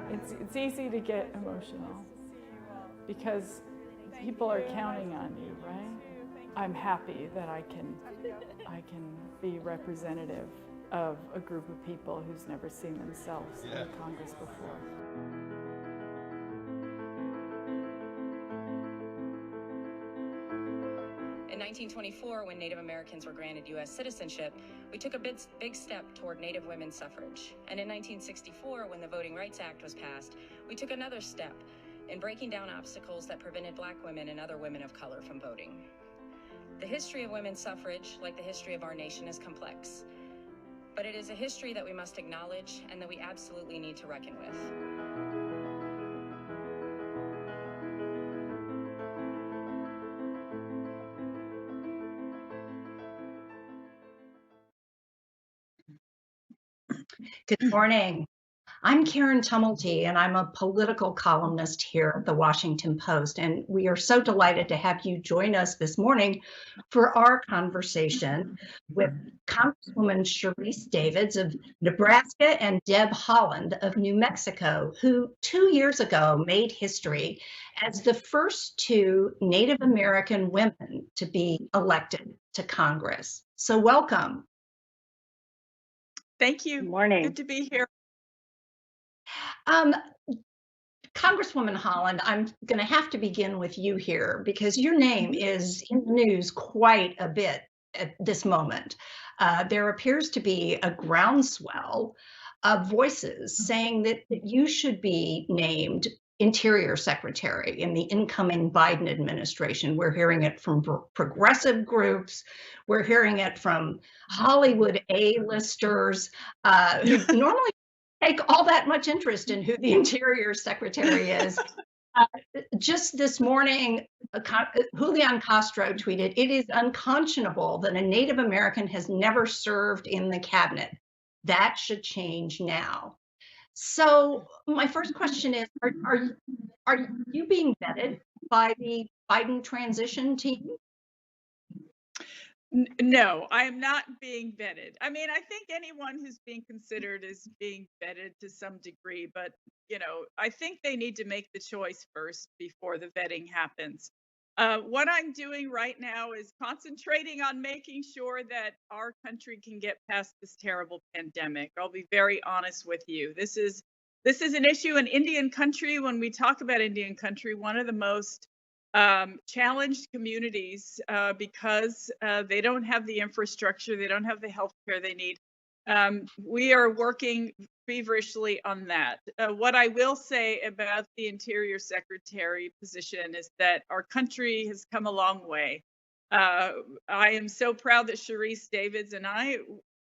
It's easy to get emotional because people are counting on you, right? I'm happy that I can be representative of a group of people who's never seen themselves in Congress before. In 1924, when Native Americans were granted U.S. citizenship, we took a big step toward Native women's suffrage. And in 1964, when the Voting Rights Act was passed, we took another step in breaking down obstacles that prevented Black women and other women of color from voting. The history of women's suffrage, like the history of our nation, is complex. But it is a history that we must acknowledge and that we absolutely need to reckon with. Good morning. I'm Karen Tumulty, and I'm a political columnist here at the Washington Post. And we are so delighted to have you join us this morning for our conversation with Congresswoman Sharice Davids of Nebraska and Deb Haaland of New Mexico, who 2 years ago made history as the first two Native American women to be elected to Congress. So welcome. Thank you. Good morning. Good to be here. Congresswoman Haaland, I'm going to have to begin with you here because your name is in the news quite a bit at this moment. There appears to be a groundswell of voices saying that you should be named Interior Secretary in the incoming Biden administration. We're hearing it from progressive groups. We're hearing it from Hollywood A-listers who normally take all that much interest in who the Interior Secretary is. Just this morning, Julian Castro tweeted, "It is unconscionable that a Native American has never served in the cabinet. That should change now." So my first question is, are you being vetted by the Biden transition team? No, I am not being vetted. I mean, I think anyone who's being considered is being vetted to some degree, but I think they need to make the choice first before the vetting happens. What I'm doing right now is concentrating on making sure that our country can get past this terrible pandemic. I'll be very honest with you. This is an issue in Indian country. When we talk about Indian country, one of the most challenged communities because they don't have the infrastructure, they don't have the health care they need. We are working feverishly on that. What I will say about the Interior Secretary position is that our country has come a long way. I am so proud that Sharice Davids and I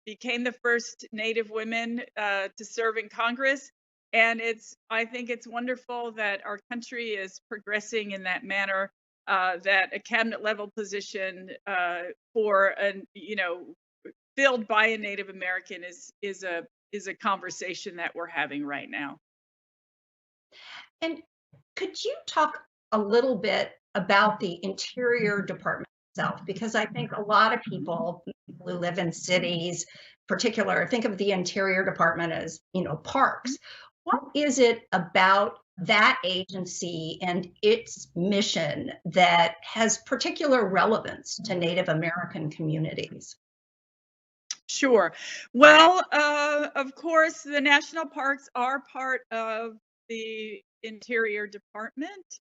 became the first Native women to serve in Congress. And I think it's wonderful that our country is progressing in that manner, that a cabinet level position filled by a Native American is a conversation that we're having right now. And could you talk a little bit about the Interior Department itself? Because I think a lot of people who live in cities, particular, think of the Interior Department as, parks. What is it about that agency and its mission that has particular relevance to Native American communities? Sure. Well, of course, the national parks are part of the Interior Department.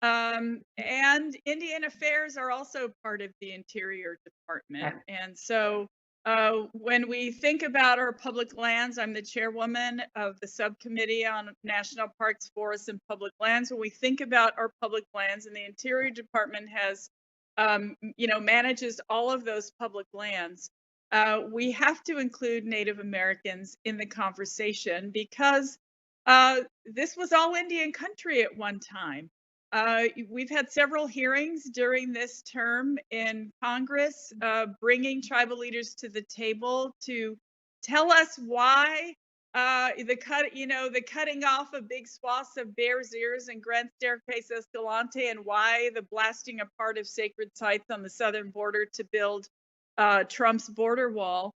And Indian Affairs are also part of the Interior Department. And so when we think about our public lands, I'm the chairwoman of the subcommittee on national parks, forests, and public lands. When we think about our public lands, and the Interior Department has, manages all of those public lands, we have to include Native Americans in the conversation because this was all Indian country at one time. We've had several hearings during this term in Congress, bringing tribal leaders to the table to tell us why the cutting off of big swaths of Bears Ears and Grand Staircase Escalante, and why the blasting apart of sacred sites on the southern border to build Trump's border wall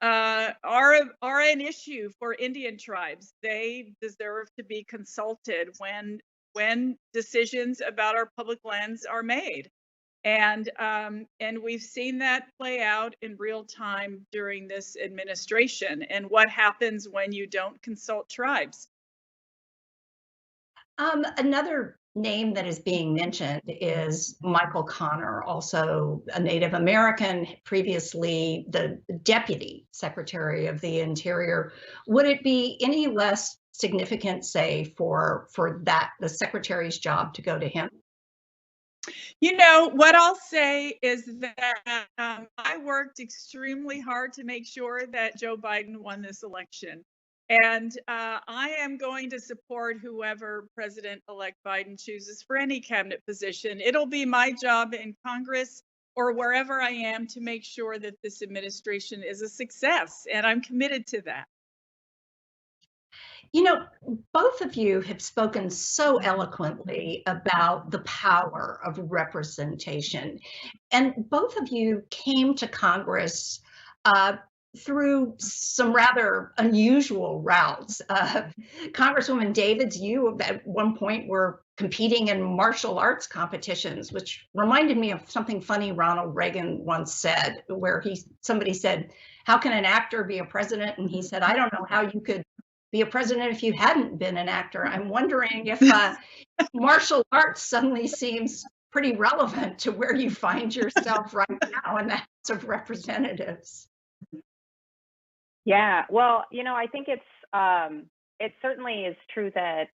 are an issue for Indian tribes. They deserve to be consulted when decisions about our public lands are made. And we've seen that play out in real time during this administration. And what happens when you don't consult tribes? Another name that is being mentioned is Michael Connor, also a Native American, previously the Deputy Secretary of the Interior. Would it be any less significant, say, for that the Secretary's job to go to him? You know, what I'll say is that I worked extremely hard to make sure that Joe Biden won this election. And I am going to support whoever President-elect Biden chooses for any cabinet position. It'll be my job in Congress or wherever I am to make sure that this administration is a success. And I'm committed to that. You know, both of you have spoken so eloquently about the power of representation, and both of you came to Congress through some rather unusual routes. Congresswoman Davids, you at one point were competing in martial arts competitions, which reminded me of something funny Ronald Reagan once said, where somebody said, "How can an actor be a president?" And he said, "I don't know how you could be a president if you hadn't been an actor." I'm wondering if martial arts suddenly seems pretty relevant to where you find yourself right now in the House of Representatives. Yeah, well, you know, I think it certainly is true that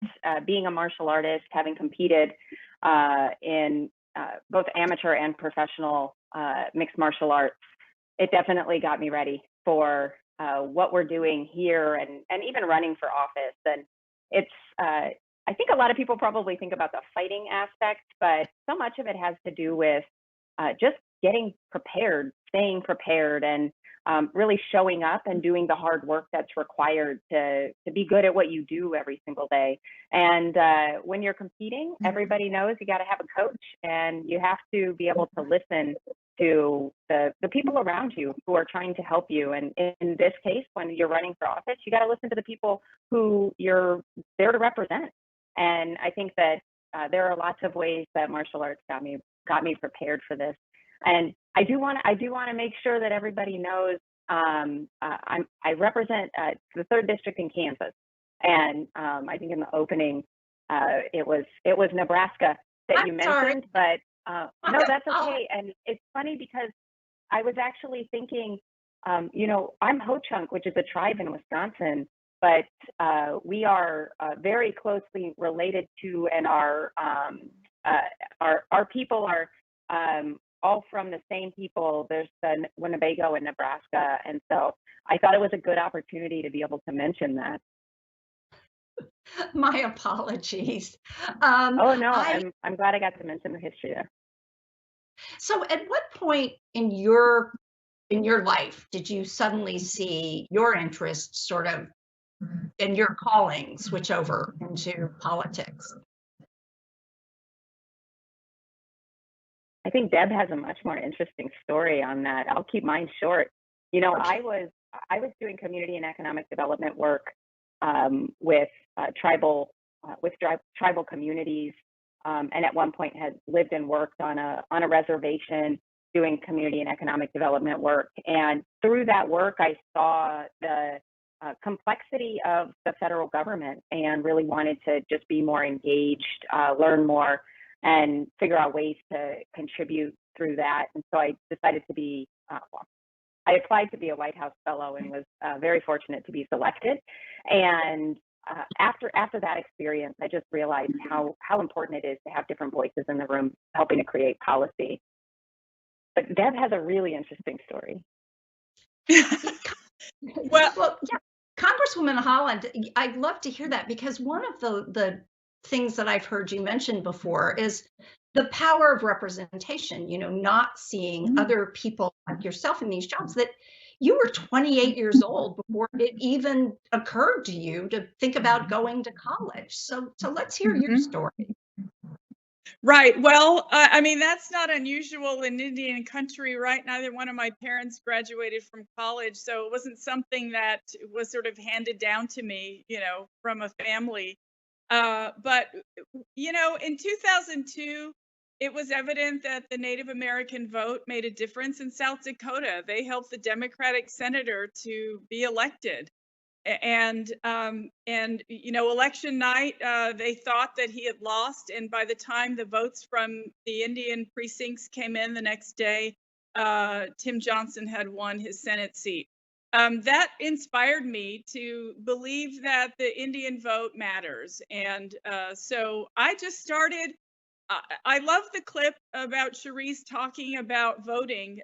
being a martial artist, having competed in both amateur and professional mixed martial arts, it definitely got me ready for what we're doing here and even running for office. And it's, I think a lot of people probably think about the fighting aspect, but so much of it has to do with just getting prepared, staying prepared, and really showing up and doing the hard work that's required to be good at what you do every single day. And when you're competing, everybody knows you got to have a coach, and you have to be able to listen to the people around you who are trying to help you. And in this case, when you're running for office, you got to listen to the people who you're there to represent. And I think that there are lots of ways that martial arts got me prepared for this. And I do want to make sure that everybody knows I represent the 3rd District in Kansas, and I think in the opening it was Nebraska that you mentioned, but no, that's okay. And it's funny because I was actually thinking, you know, I'm Ho-Chunk, which is a tribe in Wisconsin, but we are very closely related to, and our people are all from the same people. There's the Winnebago in Nebraska, and so I thought it was a good opportunity to be able to mention that. My apologies. Oh no, I'm glad I got to mention the history there. So, at what point in your life did you suddenly see your interests sort of and your calling switch over into politics? I think Deb has a much more interesting story on that. I'll keep mine short. You know, I was doing community and economic development work with tribal communities, and at one point had lived and worked on a reservation doing community and economic development work. And through that work, I saw the complexity of the federal government and really wanted to just be more engaged, learn more, and figure out ways to contribute through that. And so I decided to be, I applied to be a White House fellow and was very fortunate to be selected. And after that experience, I just realized how important it is to have different voices in the room helping to create policy. But Deb has a really interesting story. Well, yeah, Congresswoman Haaland, I'd love to hear that, because one of the things that I've heard you mention before is the power of representation, you know, not seeing other people like yourself in these jobs. That you were 28 years old before it even occurred to you to think about going to college. So let's hear your story. Right. Well, I mean, that's not unusual in Indian country, right? Neither one of my parents graduated from college, so it wasn't something that was sort of handed down to me, from a family. But, in 2002, it was evident that the Native American vote made a difference in South Dakota. They helped the Democratic senator to be elected. And election night, they thought that he had lost, and by the time the votes from the Indian precincts came in the next day, Tim Johnson had won his Senate seat. That inspired me to believe that the Indian vote matters, and so I just started. I love the clip about Sharice talking about voting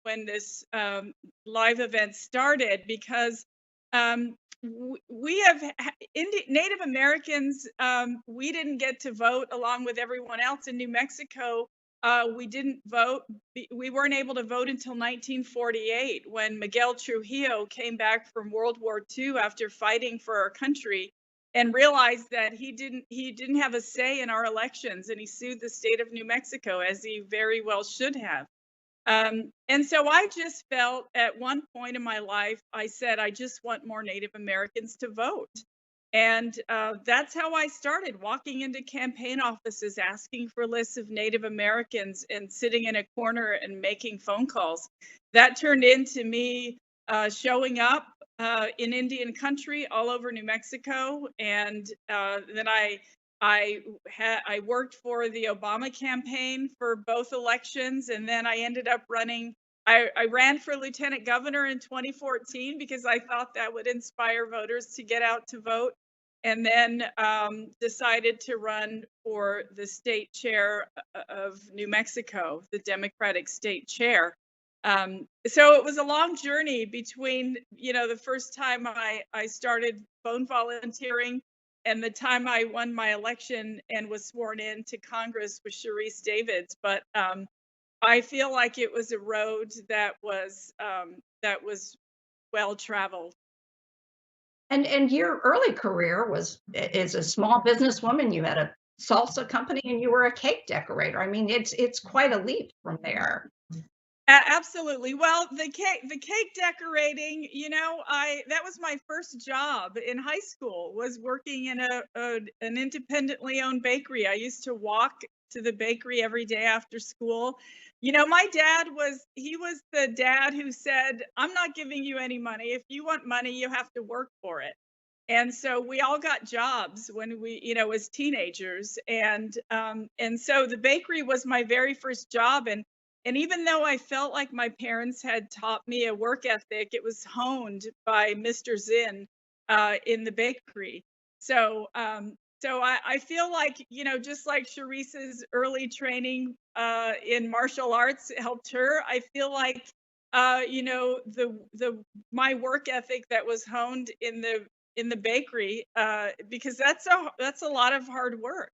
when this live event started, because we have Native Americans. We didn't get to vote along with everyone else in New Mexico. We didn't vote. We weren't able to vote until 1948, when Miguel Trujillo came back from World War II after fighting for our country, and realized that he didn't have a say in our elections, and he sued the state of New Mexico, as he very well should have. And so I just felt, at one point in my life, I said, I just want more Native Americans to vote. And that's how I started walking into campaign offices, asking for lists of Native Americans, and sitting in a corner and making phone calls. That turned into me showing up in Indian country all over New Mexico. And then I worked for the Obama campaign for both elections, and then I ended up running. I ran for lieutenant governor in 2014 because I thought that would inspire voters to get out to vote, and then decided to run for the state chair of New Mexico, the Democratic state chair. So it was a long journey between, the first time I started phone volunteering and the time I won my election and was sworn in to Congress with Sharice Davids. But I feel like it was a road that was well traveled. And your early career was as a small businesswoman. You had a salsa company and you were a cake decorator. I mean, it's quite a leap from there. Absolutely. Well, the cake decorating, that was my first job in high school, was working in an independently owned bakery. I used to walk to the bakery every day after school. My dad was the dad who said, I'm not giving you any money. If you want money, you have to work for it. And so we all got jobs when we, as teenagers. And so the bakery was my very first job. And even though I felt like my parents had taught me a work ethic, it was honed by Mr. Zinn in the bakery. So I feel like, just like Sharice's early training in martial arts helped her, I feel like, my work ethic that was honed in the bakery, because that's a lot of hard work.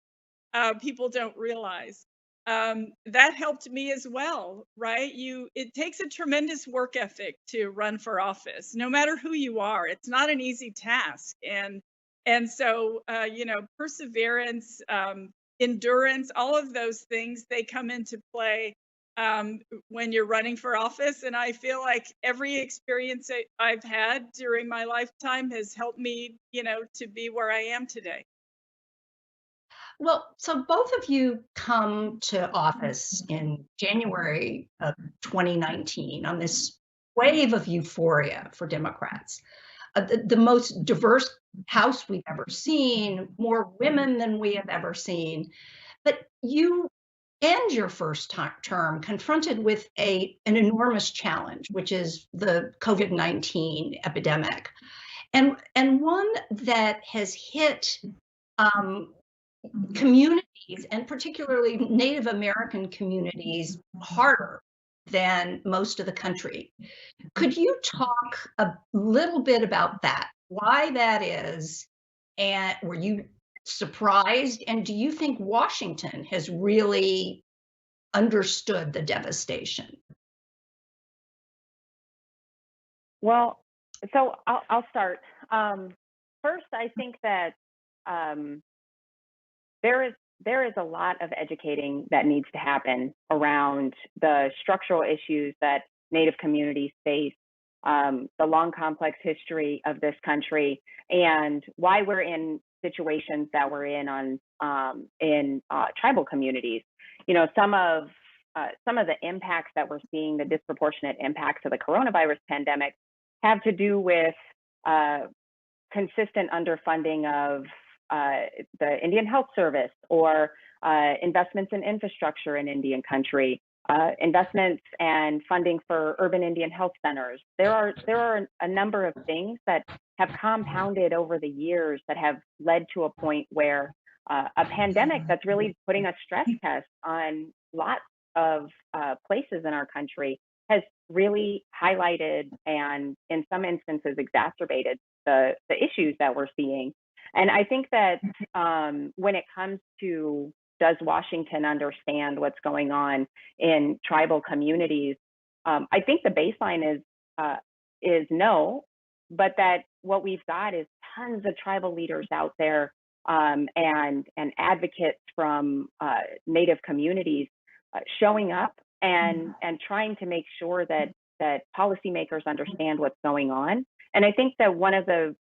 People don't realize. That helped me as well, right? It takes a tremendous work ethic to run for office, no matter who you are. It's not an easy task. And so, perseverance, endurance, all of those things, they come into play when you're running for office. And I feel like every experience that I've had during my lifetime has helped me, to be where I am today. Well, so both of you come to office in January of 2019 on this wave of euphoria for Democrats. The most diverse House we've ever seen, more women than we have ever seen. But you end your first term confronted with an enormous challenge, which is the COVID-19 epidemic, and one that has hit communities, and particularly Native American communities, harder than most of the country. Could you talk a little bit about that? Why that is, and were you surprised? And do you think Washington has really understood the devastation? Well, so I'll start. First, I think that there is there is a lot of educating that needs to happen around the structural issues that Native communities face, the long, complex history of this country, and why we're in situations that we're in tribal communities. You know, some of the impacts that we're seeing, the disproportionate impacts of the coronavirus pandemic, have to do with consistent underfunding of the Indian Health Service, or investments in infrastructure in Indian country, investments and funding for urban Indian health centers. There are a number of things that have compounded over the years that have led to a point where a pandemic that's really putting a stress test on lots of places in our country has really highlighted and in some instances exacerbated the issues that we're seeing. And I think that when it comes to, does Washington understand what's going on in tribal communities, I think the baseline is no, but that what we've got is tons of tribal leaders out there and advocates from Native communities showing up and trying to make sure that policymakers understand what's going on. And I think that one of the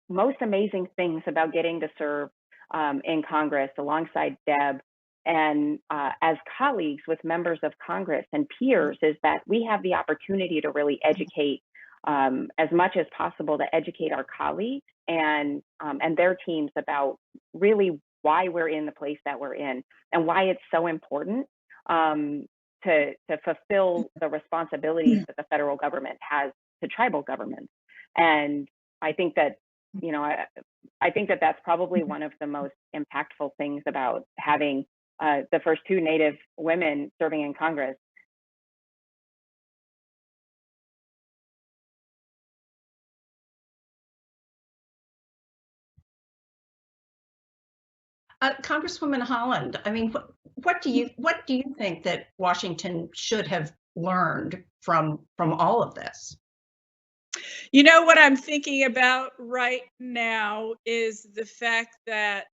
most amazing things about getting to serve in Congress alongside Deb and as colleagues with members of Congress and peers is that we have the opportunity to really educate as much as possible, to educate our colleagues and their teams about really why we're in the place that we're in and why it's so important to fulfill the responsibilities that the federal government has to tribal governments. And I think that, you know, I think that that's probably one of the most impactful things about having the first two Native women serving in Congress. Congresswoman Haaland, I mean, what do you think that Washington should have learned from all of this? You know, what I'm thinking about right now is the fact that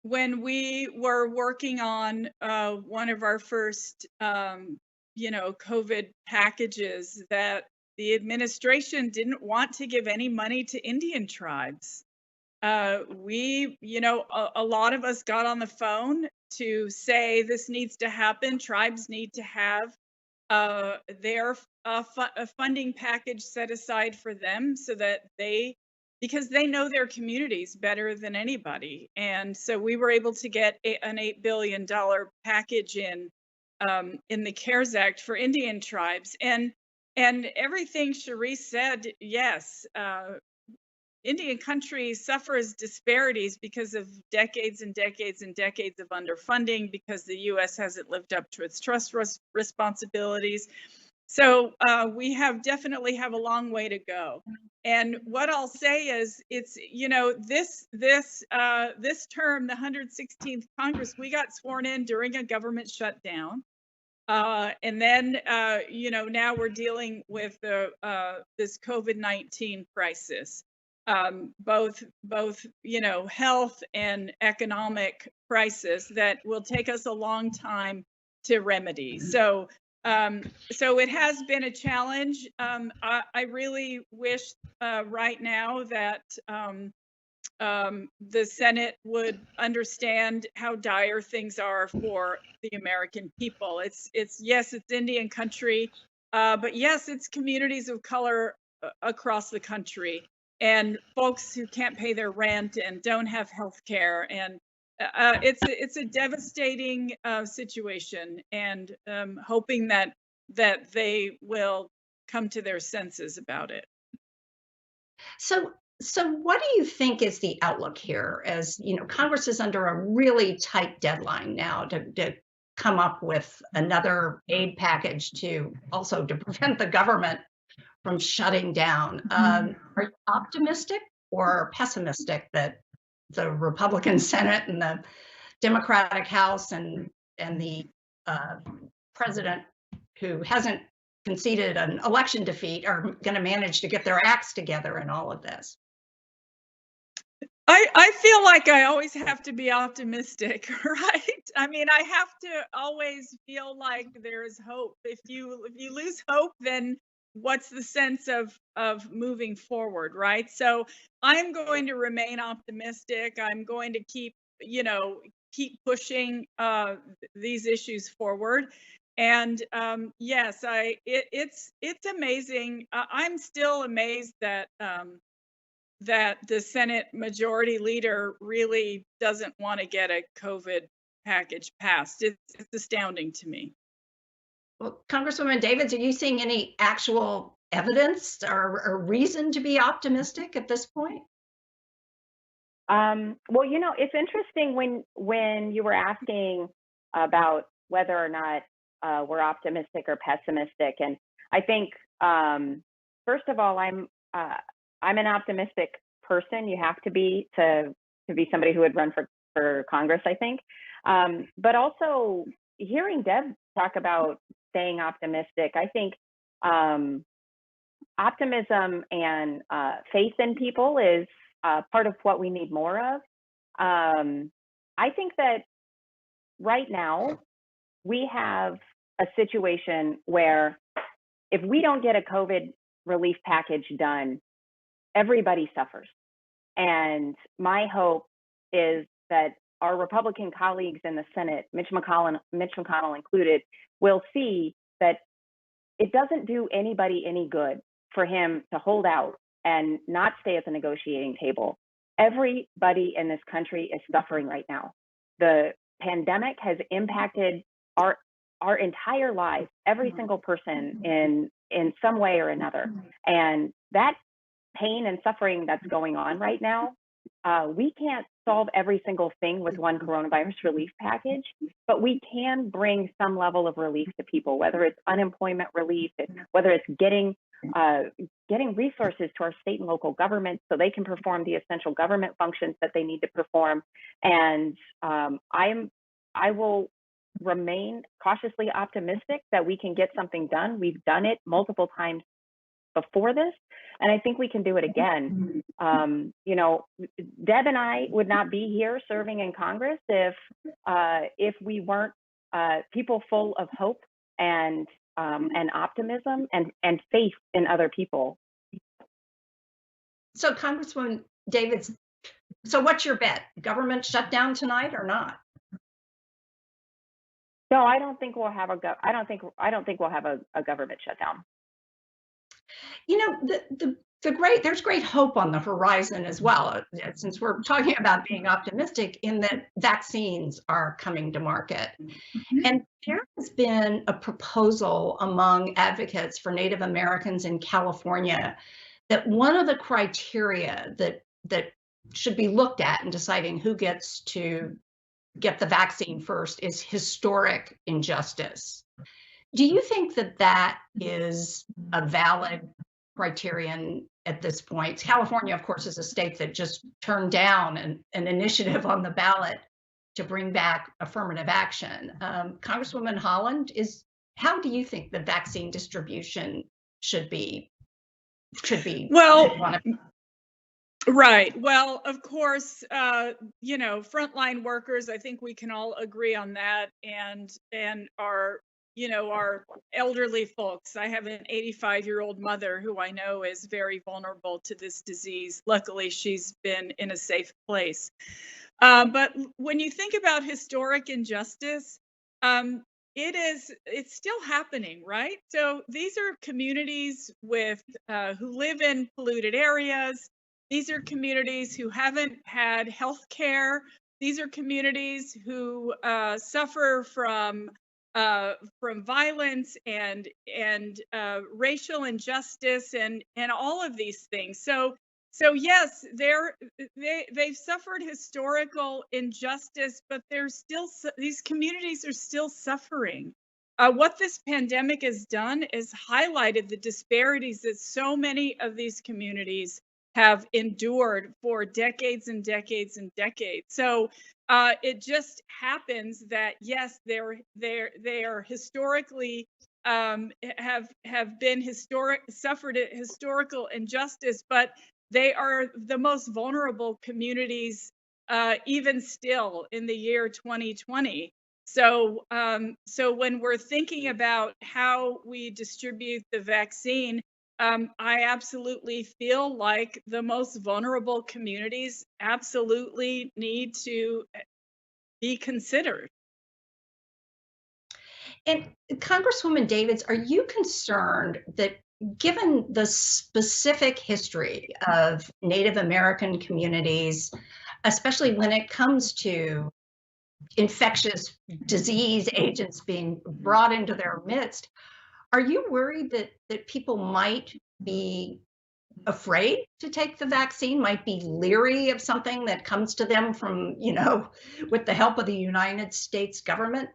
when we were working on one of our first, COVID packages, that the administration didn't want to give any money to Indian tribes. A lot of us got on the phone to say this needs to happen. Tribes need to have their funding package set aside for them so that because they know their communities better than anybody. And so we were able to get an $8 billion package in the CARES Act for Indian tribes. And everything Sharice said, yes, Indian country suffers disparities because of decades and decades and decades of underfunding, because the U.S. hasn't lived up to its trust responsibilities. So we definitely have a long way to go. And what I'll say is, it's, you know, this term, the 116th Congress, we got sworn in during a government shutdown. And then, now we're dealing with this COVID-19 crisis. Both health and economic crisis that will take us a long time to remedy. So it has been a challenge. I really wish right now that the Senate would understand how dire things are for the American people. It's yes, it's Indian country, but yes, it's communities of color across the country, and folks who can't pay their rent and don't have health care. And it's a devastating situation, and hoping that they will come to their senses about it. So what do you think is the outlook here? As you know, Congress is under a really tight deadline now to come up with another aid package to prevent the government from shutting down. Are you optimistic or pessimistic that the Republican Senate and the Democratic House and the president, who hasn't conceded an election defeat, are going to manage to get their acts together in all of this? I feel like I always have to be optimistic, right? I mean, I have to always feel like there is hope. If you lose hope, then what's the sense of moving forward, right? So I'm going to remain optimistic. I'm going to keep, keep pushing these issues forward. And yes, it's amazing. I'm still amazed that that the Senate Majority Leader really doesn't want to get a COVID package passed. It's astounding to me. Well, Congresswoman Davids, are you seeing any actual evidence or reason to be optimistic at this point? Well, it's interesting when you were asking about whether or not we're optimistic or pessimistic, and I think first of all, I'm an optimistic person. You have to be somebody who would run for Congress, I think. But also hearing Deb talk about staying optimistic, I think optimism and faith in people is part of what we need more of. I think that right now we have a situation where if we don't get a COVID relief package done, everybody suffers. And my hope is that our Republican colleagues in the Senate, Mitch McConnell included, will see that it doesn't do anybody any good for him to hold out and not stay at the negotiating table. Everybody in this country is suffering right now. The pandemic has impacted our entire lives, every single person in some way or another. And that pain and suffering that's going on right now, we can't solve every single thing with one coronavirus relief package, but we can bring some level of relief to people, whether it's unemployment relief, whether it's getting resources to our state and local governments so they can perform the essential government functions that they need to perform. And I will remain cautiously optimistic that we can get something done. We've done it multiple times before this, and I think we can do it again. Deb and I would not be here serving in Congress if we weren't people full of hope and optimism and faith in other people. So, Congresswoman Davids, so what's your bet? Government shutdown tonight or not? No, I don't think we'll have I don't think we'll have a government shutdown. There's great hope on the horizon as well, since we're talking about being optimistic in that vaccines are coming to market. And there has been a proposal among advocates for Native Americans in California that one of the criteria that should be looked at in deciding who gets to get the vaccine first is historic injustice. Do you think that is a valid criterion at this point? California, of course, is a state that just turned down an initiative on the ballot to bring back affirmative action. Congresswoman Haaland, how do you think the vaccine distribution should be? Well, right. Well, of course, frontline workers, I think we can all agree on that, and our elderly folks. I have an 85-year-old mother who I know is very vulnerable to this disease. Luckily, she's been in a safe place. But when you think about historic injustice, it's still happening, right? So these are communities who live in polluted areas. These are communities who haven't had health care. These are communities who suffer from violence and racial injustice and all of these things. So yes, they've suffered historical injustice, but these communities are still suffering. What this pandemic has done is highlighted the disparities that so many of these communities have endured for decades and decades and decades. So it just happens that yes, they are historically have been suffered historical injustice, but they are the most vulnerable communities, even still in the year 2020. So, so when we're thinking about how we distribute the vaccine, I absolutely feel like the most vulnerable communities absolutely need to be considered. And Congresswoman Davids, are you concerned that given the specific history of Native American communities, especially when it comes to infectious disease agents being brought into their midst, are you worried that people might be afraid to take the vaccine, might be leery of something that comes to them from, with the help of the United States government?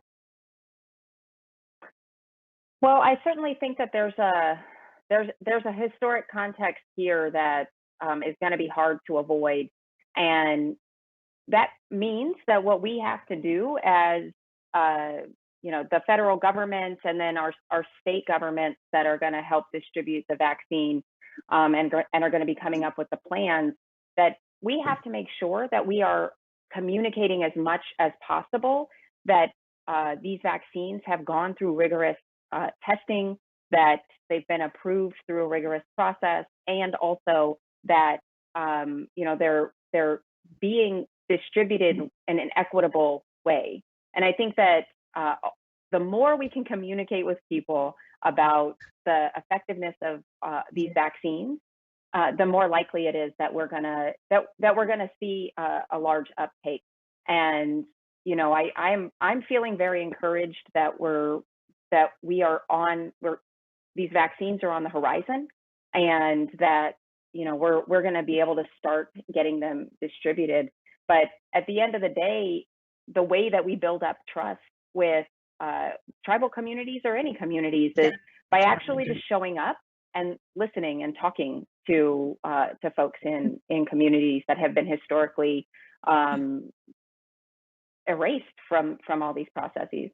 Well, I certainly think that there's a historic context here that is going to be hard to avoid, and that means that what we have to do as the federal government and then our state governments that are going to help distribute the vaccine and are going to be coming up with the plans, that we have to make sure that we are communicating as much as possible that these vaccines have gone through rigorous testing, that they've been approved through a rigorous process, and also that they're being distributed in an equitable way. And I think that the more we can communicate with people about the effectiveness of these vaccines, the more likely it is that we're gonna see a large uptake. And I'm feeling very encouraged that these vaccines are on the horizon, and that we're going to be able to start getting them distributed. But at the end of the day, the way that we build up trust with tribal communities or any communities is by actually just showing up and listening and talking to folks in communities that have been historically erased from all these processes.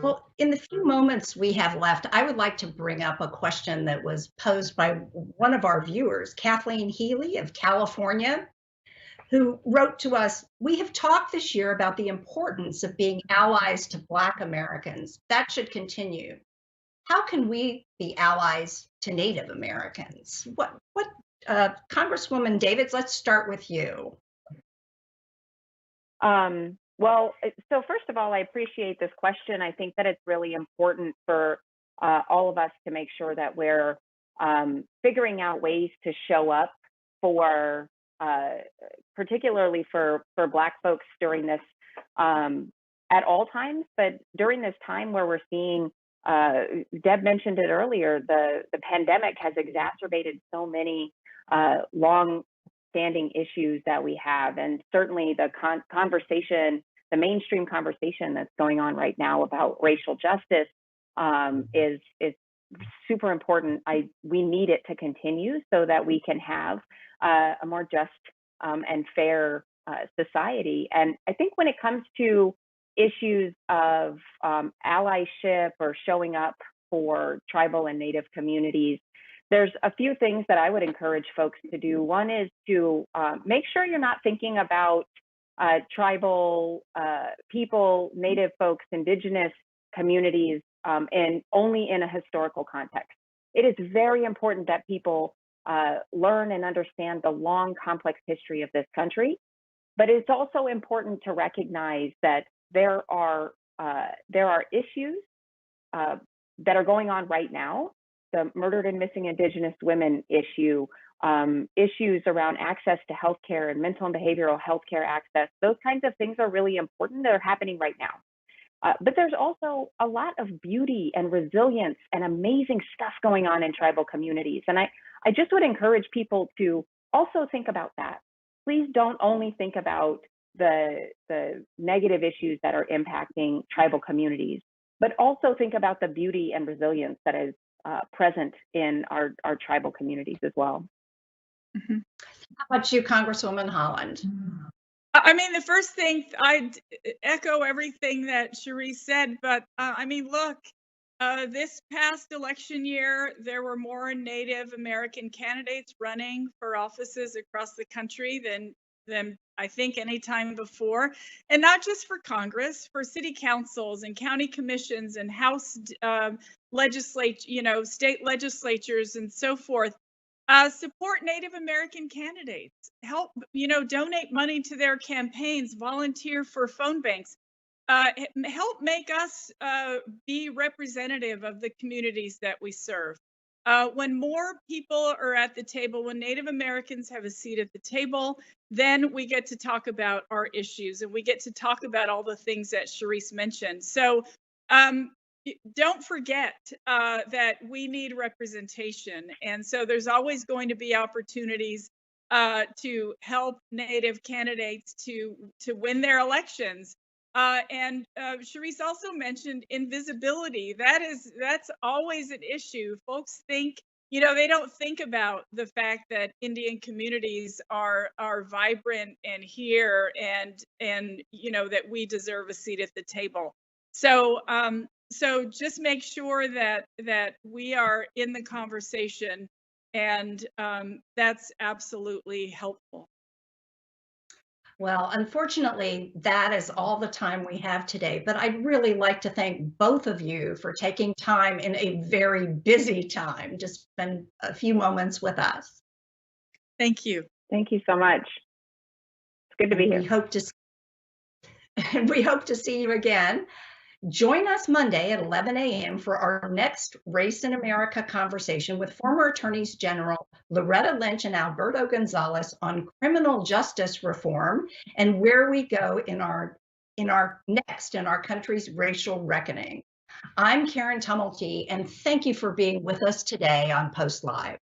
Well, in the few moments we have left, I would like to bring up a question that was posed by one of our viewers, Kathleen Healy of California, who wrote to us, "We have talked this year about the importance of being allies to Black Americans. That should continue. How can we be allies to Native Americans?" Congresswoman Davids, let's start with you. Well, so first of all, I appreciate this question. I think that it's really important for all of us to make sure that we're figuring out ways to show up for, particularly for Black folks during this, at all times, but during this time where we're seeing, Deb mentioned it earlier, the pandemic has exacerbated so many long-standing issues that we have, and certainly the conversation, the mainstream conversation that's going on right now about racial justice is super important. We need it to continue so that we can have a more just and fair society. And I think when it comes to issues of allyship or showing up for tribal and Native communities, there's a few things that I would encourage folks to do. One is to make sure you're not thinking about tribal people, Native folks, Indigenous communities, and only in a historical context. It is very important that people learn and understand the long, complex history of this country, but it's also important to recognize that there are issues that are going on right now. The murdered and missing Indigenous women issue, issues around access to healthcare and mental and behavioral healthcare access. Those kinds of things are really important. They're happening right now. But there's also a lot of beauty and resilience and amazing stuff going on in tribal communities. And I just would encourage people to also think about that. Please don't only think about the negative issues that are impacting tribal communities, but also think about the beauty and resilience that is present in our tribal communities as well. Mm-hmm. How about you, Congresswoman Haaland? I mean, the first thing, I'd echo everything that Sharice said, but I mean, look, This past election year, there were more Native American candidates running for offices across the country than I think any time before, and not just for Congress, for city councils and county commissions and House legislature, state legislatures and so forth. Support Native American candidates. Help, donate money to their campaigns. Volunteer for phone banks. Help make us be representative of the communities that we serve. When more people are at the table, when Native Americans have a seat at the table, then we get to talk about our issues and we get to talk about all the things that Sharice mentioned. So don't forget that we need representation. And so there's always going to be opportunities to help Native candidates to win their elections. And Sharice also mentioned invisibility. That's always an issue. Folks think, they don't think about the fact that Indian communities are vibrant and here and that we deserve a seat at the table. So so just make sure that we are in the conversation, and that's absolutely helpful. Well, unfortunately, that is all the time we have today, but I'd really like to thank both of you for taking time in a very busy time to spend a few moments with us. Thank you. Thank you so much. It's good to be here. We hope to see you again. Join us Monday at 11 a.m. for our next Race in America conversation with former Attorneys General Loretta Lynch and Alberto Gonzalez on criminal justice reform and where we go in our country's racial reckoning. I'm Karen Tumulty, and thank you for being with us today on Post Live.